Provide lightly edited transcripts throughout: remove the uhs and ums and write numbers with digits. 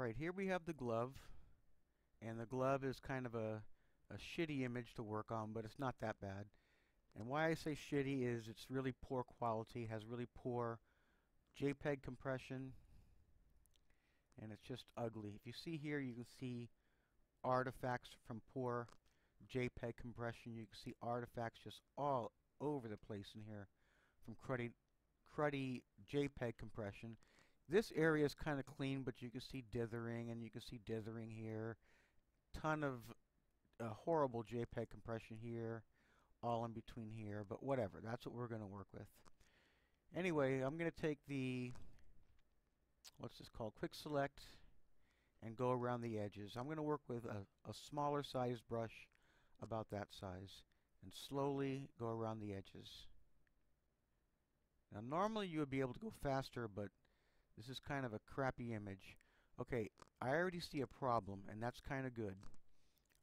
Right, here we have the glove, and the glove is kind of a shitty image to work on, but it's not that bad. And why I say shitty is it's really poor quality, has really poor JPEG compression, and it's just ugly. If you see here, you can see artifacts from poor JPEG compression. You can see artifacts just all over the place in here from cruddy JPEG compression. This area is kind of clean, but you can see dithering, and you can see dithering here. Ton of horrible JPEG compression here, all in between here, but whatever. That's what we're going to work with. Anyway, I'm going to take the, what's this called, quick select, and go around the edges. I'm going to work with a smaller sized brush, about that size, and slowly go around the edges. Now normally you would be able to go faster, but this is kind of a crappy image. Okay, I already see a problem, and that's kind of good.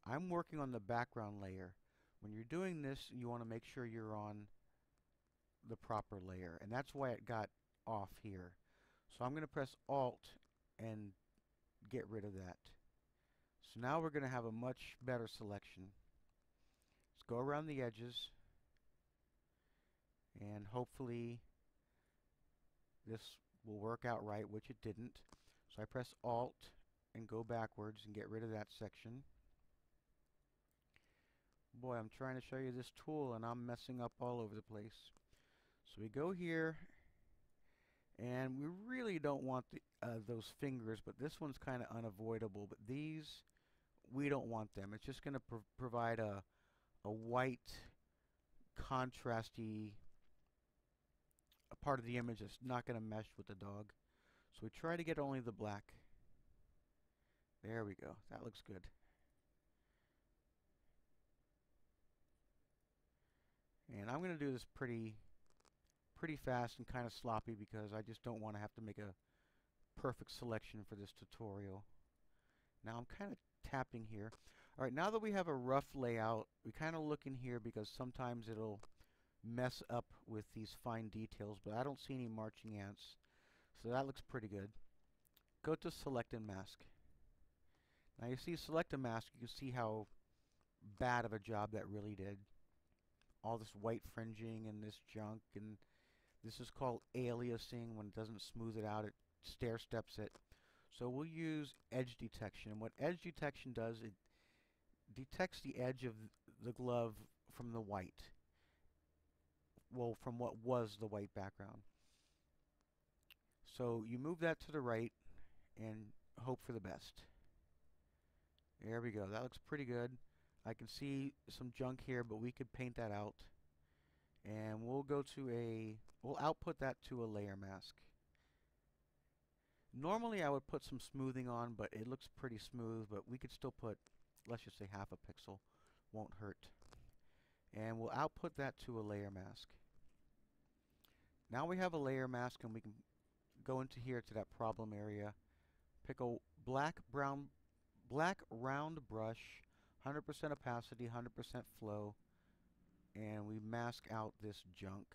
I'm working on the background layer. When you're doing this, you want to make sure you're on the proper layer, and that's why it got off here. So I'm going to press Alt and get rid of that. So now we're going to have a much better selection. Let's go around the edges, and hopefully this will work out right, which it didn't. So I press Alt and go backwards and get rid of that section. Boy, I'm trying to show you this tool and I'm messing up all over the place. So we go here, and we really don't want those fingers, but this one's kind of unavoidable. But these, we don't want them. It's just going to provide a white, contrasty a part of the image that's not going to mesh with the dog. So we try to get only the black. There we go. That looks good. And I'm going to do this pretty fast and kind of sloppy because I just don't want to have to make a perfect selection for this tutorial. Now I'm kind of tapping here. Alright, now that we have a rough layout, we kind of look in here because sometimes it'll mess up with these fine details, but I don't see any marching ants, so that looks pretty good. Go to select and mask. Now you see select and mask, you can see how bad of a job that really did. All this white fringing and this junk, and this is called aliasing. When it doesn't smooth it out, it stair steps it. So we'll use edge detection, and what edge detection does, it detects the edge of the glove from the white. Well, from what was the white background. So you move that to the right and hope for the best. There we go. That looks pretty good. I can see some junk here, but we could paint that out. And we'll go to we'll output that to a layer mask. Normally I would put some smoothing on, but it looks pretty smooth, but we could still put, let's just say, half a pixel. Won't hurt. And we'll output that to a layer mask. Now we have a layer mask, and we can go into here to that problem area, pick a black round brush, 100% opacity, 100% flow, and we mask out this junk.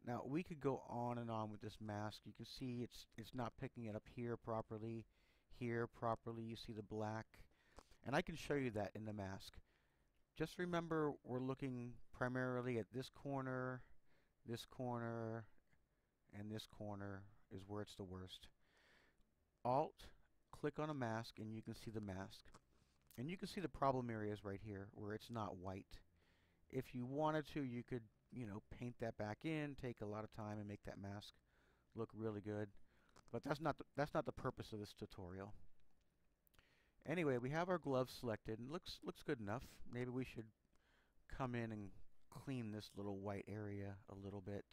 Now we could go on and on with this mask. You can see it's not picking it up here properly, here properly. You see the black, and I can show you that in the mask. Just remember, we're looking primarily at this corner, and this corner is where it's the worst. Alt, click on a mask, and you can see the mask. And you can see the problem areas right here where it's not white. If you wanted to, you could, paint that back in, take a lot of time and make that mask look really good. But that's not the purpose of this tutorial. Anyway, we have our glove selected, and looks good enough. Maybe we should come in and clean this little white area a little bit.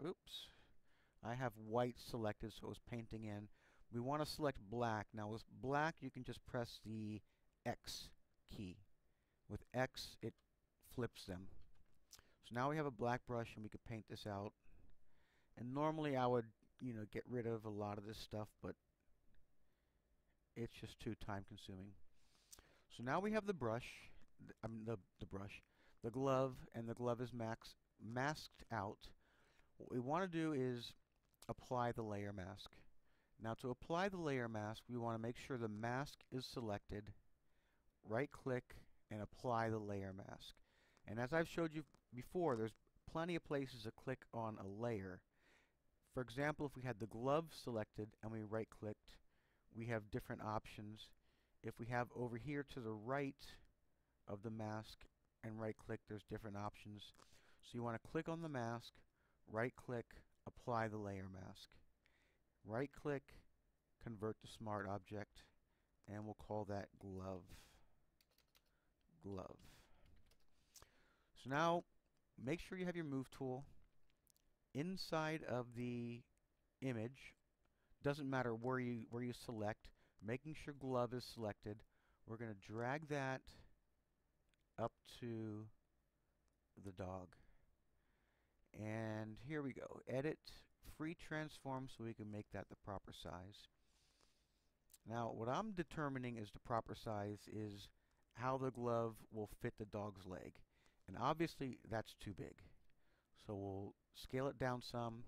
Oops. I have white selected, so it was painting in. We want to select black. Now with black, you can just press the X key. With X, it flips them. So now we have a black brush, and we could paint this out. And normally I would, get rid of a lot of this stuff, but it's just too time consuming. So now we have the brush, the glove, and the glove is masked out. What we want to do is apply the layer mask. Now to apply the layer mask, we want to make sure the mask is selected, right click, and apply the layer mask. And as I've showed you before, there's plenty of places to click on a layer. For example, if we had the glove selected and we right clicked, we have different options. If we have over here to the right of the mask and right click, there's different options. So you want to click on the mask, right click, apply the layer mask. Right click, convert to smart object, and we'll call that glove. Glove. So now make sure you have your move tool inside of the image. Doesn't matter where you select, making sure glove is selected. We're going to drag that up to the dog. And here we go. Edit, free transform, so we can make that the proper size. Now what I'm determining is the proper size is how the glove will fit the dog's leg. And obviously that's too big. So we'll scale it down some.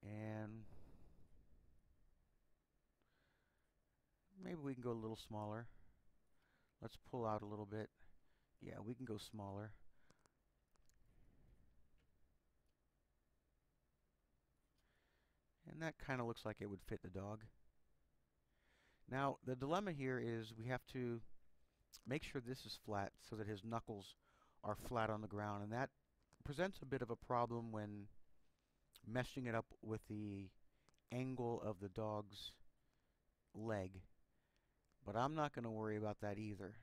And maybe we can go a little smaller. Let's pull out a little bit. Yeah, we can go smaller. And that kind of looks like it would fit the dog. Now, the dilemma here is we have to make sure this is flat so that his knuckles are flat on the ground. And that presents a bit of a problem when meshing it up with the angle of the dog's leg. But I'm not going to worry about that either.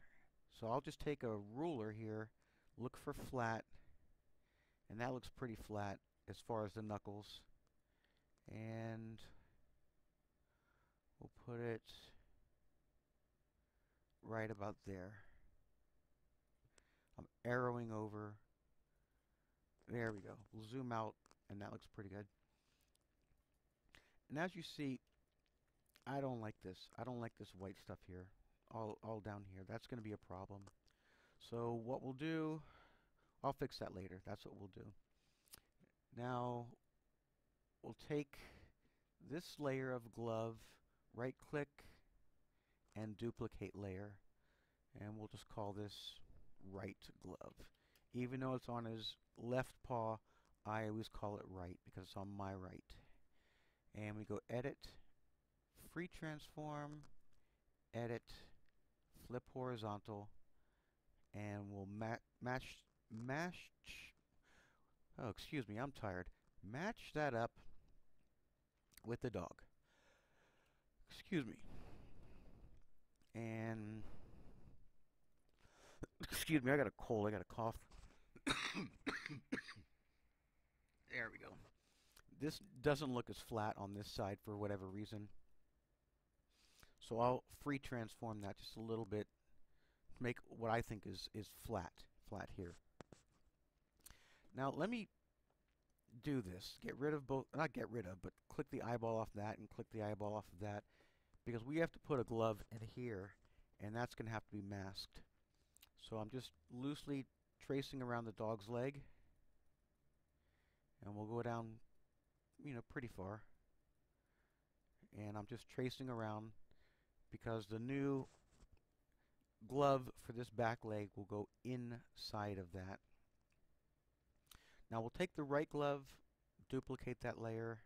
So I'll just take a ruler here, look for flat, and that looks pretty flat as far as the knuckles. And we'll put it right about there. I'm arrowing over. There we go. We'll zoom out, and that looks pretty good. And as you see, I don't like this. I don't like this white stuff here, all down here. That's going to be a problem. So what we'll do, I'll fix that later. That's what we'll do. Now, we'll take this layer of glove, right click, and duplicate layer. And we'll just call this right glove. Even though it's on his left paw, I always call it right because it's on my right. And we go edit, free transform, edit, flip horizontal, and we'll match, oh excuse me, I'm tired. Match that up with the dog. Excuse me. And excuse me, I got a cold, I got a cough. There we go. This doesn't look as flat on this side for whatever reason. So I'll free transform that just a little bit to make what I think is flat here. Now let me do this. Get rid of both, not get rid of, but click the eyeball off that and click the eyeball off of that, because we have to put a glove in here, and that's going to have to be masked. So I'm just loosely tracing around the dog's leg, and we'll go down, you know, pretty far. And I'm just tracing around because the new glove for this back leg will go inside of that. Now we'll take the right glove, duplicate that layer,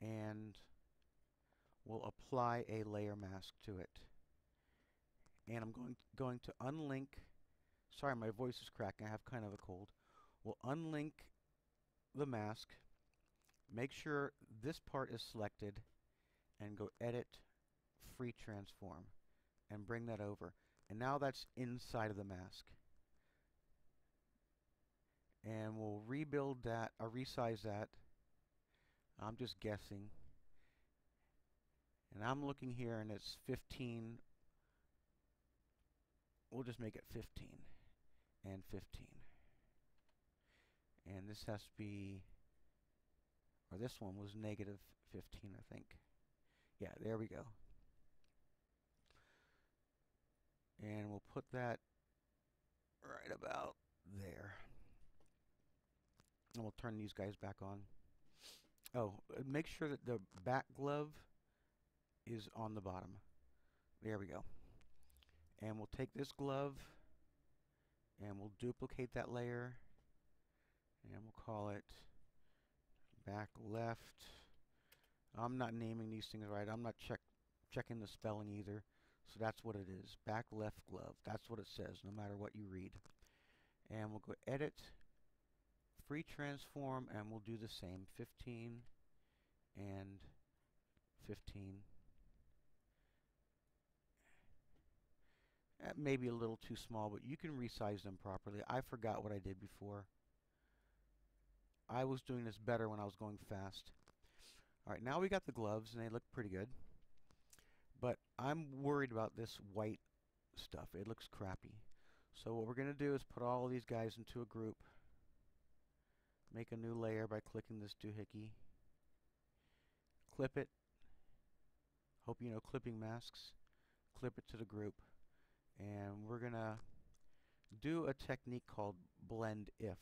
and we'll apply a layer mask to it. And I'm going to unlink, sorry my voice is cracking, I have kind of a cold. We'll unlink the mask, make sure this part is selected, and go edit, free transform, and bring that over. And now that's inside of the mask. And we'll rebuild that, or resize that. I'm just guessing. And I'm looking here and it's 15. We'll just make it 15 and 15. And this has to be, or this one was negative 15, I think. Yeah, there we go. And we'll put that right about there. And we'll turn these guys back on. Oh, make sure that the back glove is on the bottom. There we go. And we'll take this glove and we'll duplicate that layer and we'll call it back left. I'm not naming these things right. I'm not checking the spelling either. So that's what it is. Back left glove. That's what it says, no matter what you read. And we'll go edit, free transform, and we'll do the same. 15 and 15. Maybe a little too small, but you can resize them properly. I forgot what I did before. I was doing this better when I was going fast. Alright, now we got the gloves, and they look pretty good. But I'm worried about this white stuff. It looks crappy. So what we're going to do is put all of these guys into a group. Make a new layer by clicking this doohickey. Clip it. Hope you know clipping masks. Clip it to the group. And we're going to do a technique called blend if.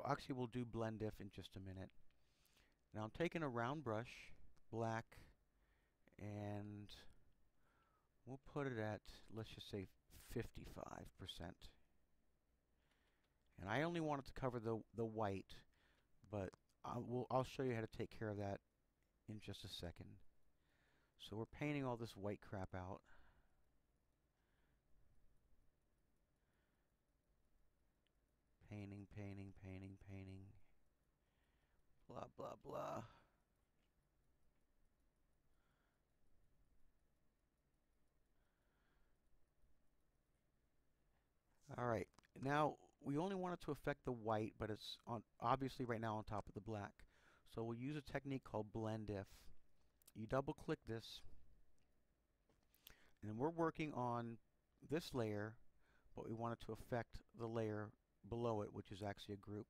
Actually we'll do blend if in just a minute. Now I'm taking a round brush, black, and we'll put it at, let's just say 55%. And I only want it to cover the white, but I'll show you how to take care of that in just a second. So we're painting all this white crap out. Painting, painting, painting, painting. Blah, blah, blah. Alright, now we only want it to affect the white, but it's obviously right now on top of the black. So we'll use a technique called blend if. You double click this, and we're working on this layer, but we want it to affect the layer below it, which is actually a group.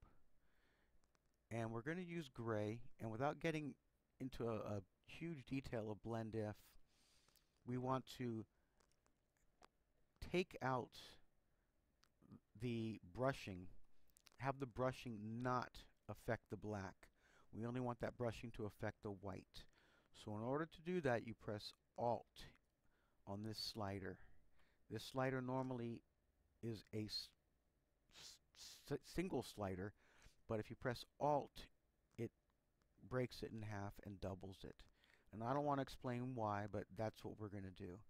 And we're going to use gray, and without getting into a huge detail of blend if, we want to take out the brushing, have the brushing not affect the black. We only want that brushing to affect the white. So in order to do that, you press Alt on this slider. This slider normally is a single slider, but if you press Alt, it breaks it in half and doubles it. And I don't want to explain why, but that's what we're going to do.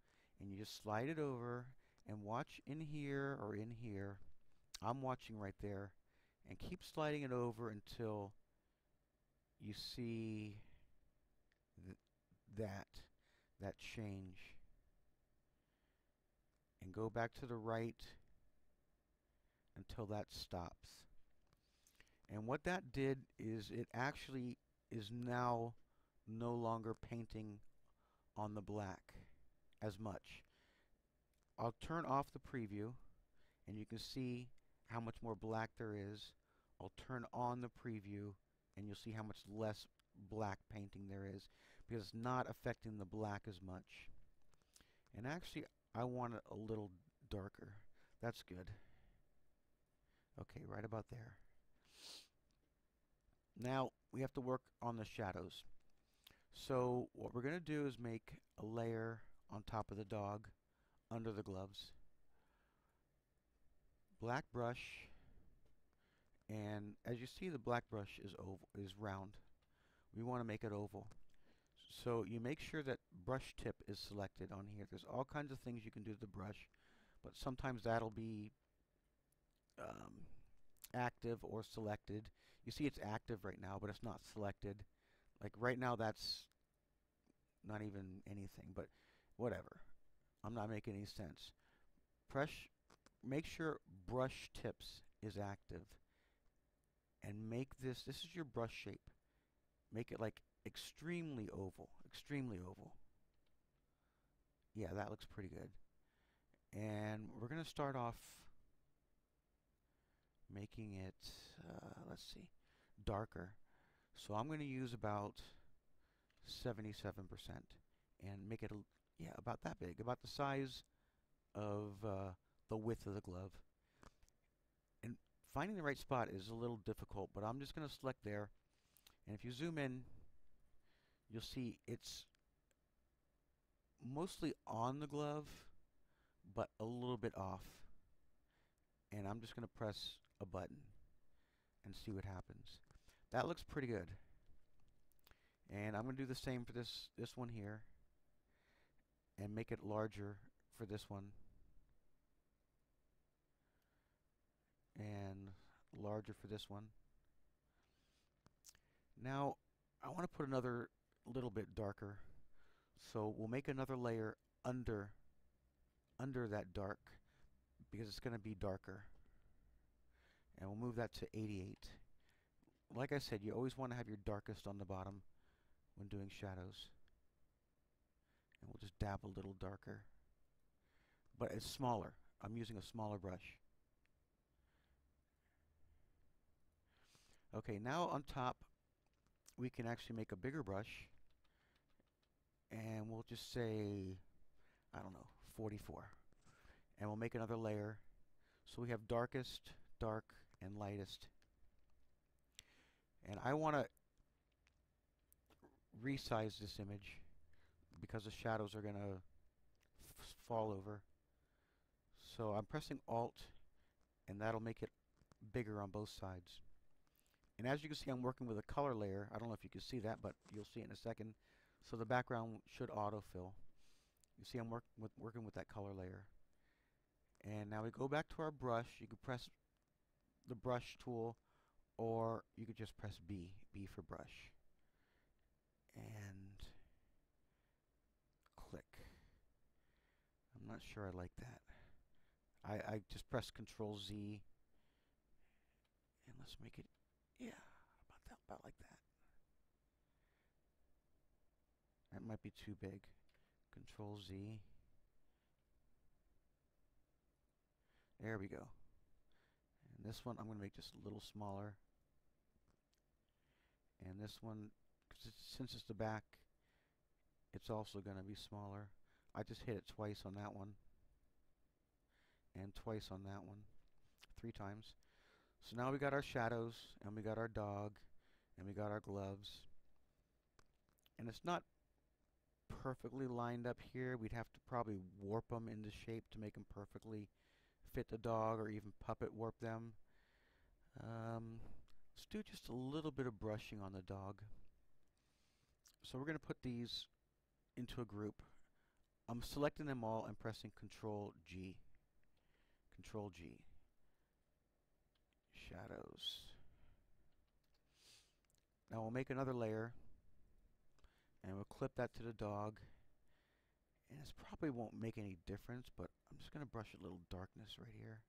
And you just slide it over and watch in here or in here. I'm watching right there, and keep sliding it over until you see that change. And go back to the right until that stops. And what that did is it actually is now no longer painting on the black as much. I'll turn off the preview, and you can see how much more black there is. I'll turn on the preview, and you'll see how much less black painting there is, because it's not affecting the black as much. And actually, I want it a little darker. That's good. Okay, right about there. Now, we have to work on the shadows. So, what we're going to do is make a layer on top of the dog, under the gloves. Black brush, and as you see, the black brush is round. We want to make it oval. So you make sure that brush tip is selected on here. There's all kinds of things you can do to the brush, but sometimes that'll be active or selected. You see it's active right now, but it's not selected. Like right now that's not even anything, but whatever. I'm not making any sense. Make sure brush tips is active, and make this is your brush shape. Make it like extremely oval, extremely oval. Yeah, that looks pretty good. And we're going to start off making it, let's see, darker. So I'm going to use about 77% and make it, yeah, about that big, about the size of the width of the glove. And finding the right spot is a little difficult, but I'm just going to select there, And if you zoom in, you'll see it's mostly on the glove, but a little bit off. And I'm just going to press a button and see what happens. That looks pretty good. And I'm going to do the same for this one here and make it larger for this one and larger for this one. Now I want to put another little bit darker, so we'll make another layer under that dark because it's going to be darker, and we'll move that to 88. Like I said, you always want to have your darkest on the bottom when doing shadows, and we'll just dab a little darker, but it's smaller. I'm using a smaller brush. Okay, now on top we can actually make a bigger brush, and we'll just say, I don't know, 44, and we'll make another layer. So we have darkest, dark, and lightest, and I want to resize this image because the shadows are going to fall over. So I'm pressing Alt, and that'll make it bigger on both sides. And as you can see, I'm working with a color layer. I don't know if you can see that, but you'll see it in a second. So the background should autofill. You see I'm working with that color layer. And now we go back to our brush. You can press the brush tool, or you could just press B for brush. And click. I'm not sure I like that. I just press Control Z, and let's make it, yeah, about like that. That might be too big. Control Z. There we go. And this one I'm going to make just a little smaller. And this one, since it's the back, it's also going to be smaller. I just hit it twice on that one, and twice on that one, 3 times. So now we got our shadows, and we got our dog, and we got our gloves. And it's not perfectly lined up here. We'd have to probably warp them into shape to make them perfectly fit the dog, or even puppet warp them. Let's do just a little bit of brushing on the dog. So we're going to put these into a group. I'm selecting them all and pressing Control G. Control G. Shadows. Now we'll make another layer, and we'll clip that to the dog. And this probably won't make any difference, but I'm just going to brush a little darkness right here,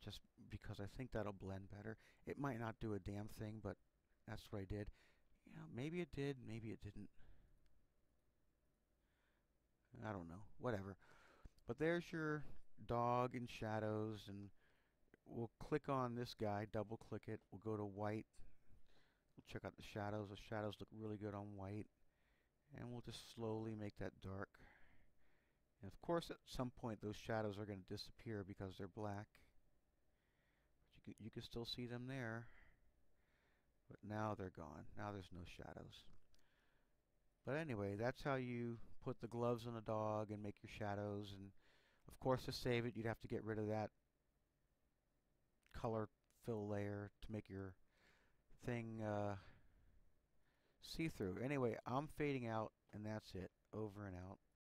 just because I think that'll blend better. It might not do a damn thing, but that's what I did. You know, maybe it did, maybe it didn't. I don't know, whatever. But there's your dog in shadows, and we'll click on this guy, double click it, we'll go to white, we'll check out the shadows. The shadows look really good on white, and we'll just slowly make that dark. And of course at some point those shadows are going to disappear because they're black, but you can still see them there, but now they're gone. Now there's no shadows. But anyway, that's how you put the gloves on a dog and make your shadows. And of course, to save it, you'd have to get rid of that color fill layer to make your thing see-through. Anyway, I'm fading out, and that's it. Over and out.